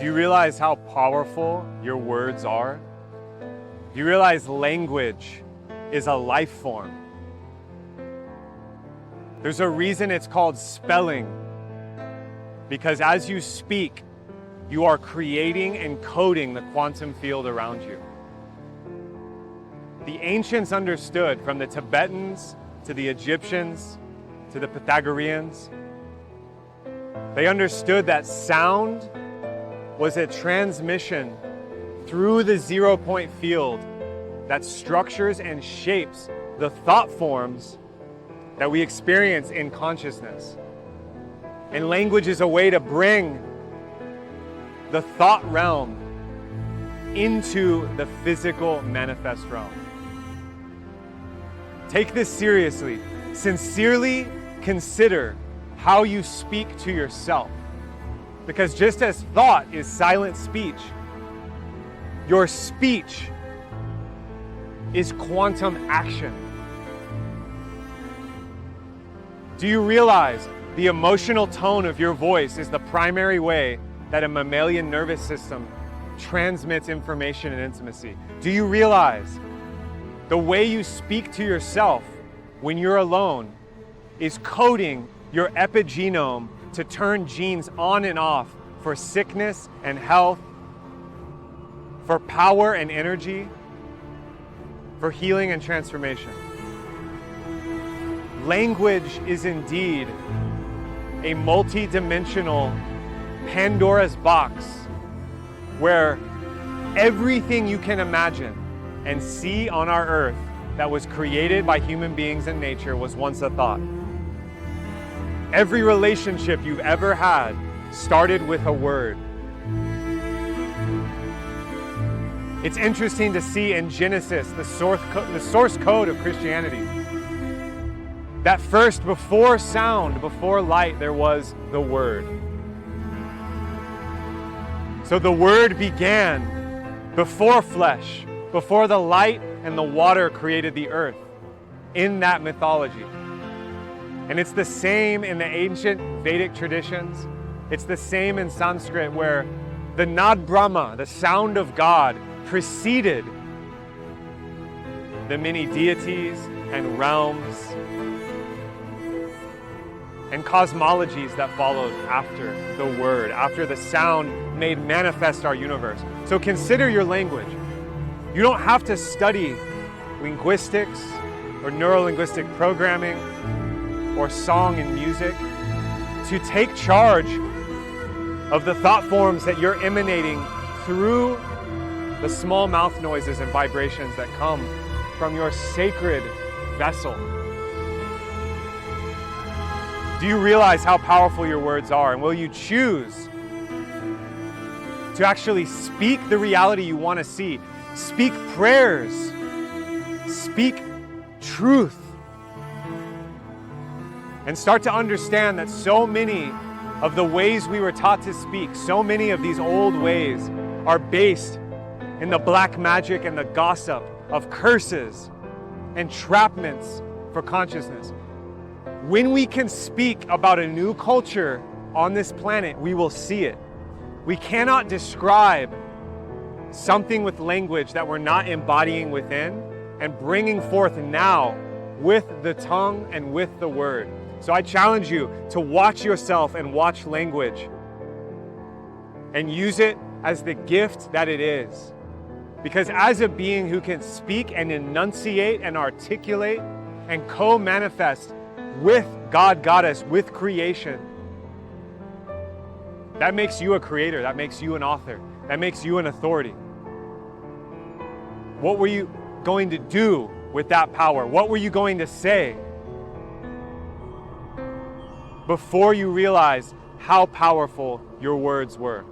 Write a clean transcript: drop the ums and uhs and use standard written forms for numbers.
Do you realize how powerful your words are? Do you realize language is a life form? There's a reason it's called spelling, because as you speak, you are creating and coding the quantum field around you. The ancients understood, from the Tibetans to the Egyptians to the Pythagoreans, they understood that sound was a transmission through the 0-point field that structures and shapes the thought forms that we experience in consciousness. And language is a way to bring the thought realm into the physical manifest realm. Take this seriously. Sincerely consider how you speak to yourself. Because just as thought is silent speech, your speech is quantum action. Do you realize the emotional tone of your voice is the primary way that a mammalian nervous system transmits information and intimacy? Do you realize the way you speak to yourself when you're alone is coding your epigenome to turn genes on and off for sickness and health, for power and energy, for healing and transformation? Language is indeed a multi-dimensional Pandora's box where everything you can imagine and see on our earth that was created by human beings and nature was once a thought. Every relationship you've ever had started with a word. It's interesting to see in Genesis, the source code of Christianity, that first, before sound, before light, there was the Word. So the Word began before flesh, before the light and the water created the earth, in that mythology. And it's the same in the ancient Vedic traditions. It's the same in Sanskrit, where the Nad Brahma, the sound of God, preceded the many deities and realms and cosmologies that followed after the word, after the sound made manifest our universe. So consider your language. You don't have to study linguistics or neuro-linguistic programming or song and music to take charge of the thought forms that you're emanating through the small mouth noises and vibrations that come from your sacred vessel. Do you realize how powerful your words are? And will you choose to actually speak the reality you want to see? Speak prayers. Speak truth. And start to understand that so many of the ways we were taught to speak, so many of these old ways are based in the black magic and the gossip of curses, entrapments for consciousness. When we can speak about a new culture on this planet, we will see it. We cannot describe something with language that we're not embodying within and bringing forth now with the tongue and with the word. So I challenge you to watch yourself and watch language and use it as the gift that it is. Because as a being who can speak and enunciate and articulate and co-manifest with God, Goddess, with creation, that makes you a creator, that makes you an author, that makes you an authority. What were you going to do with that power? What were you going to say before you realized how powerful your words were?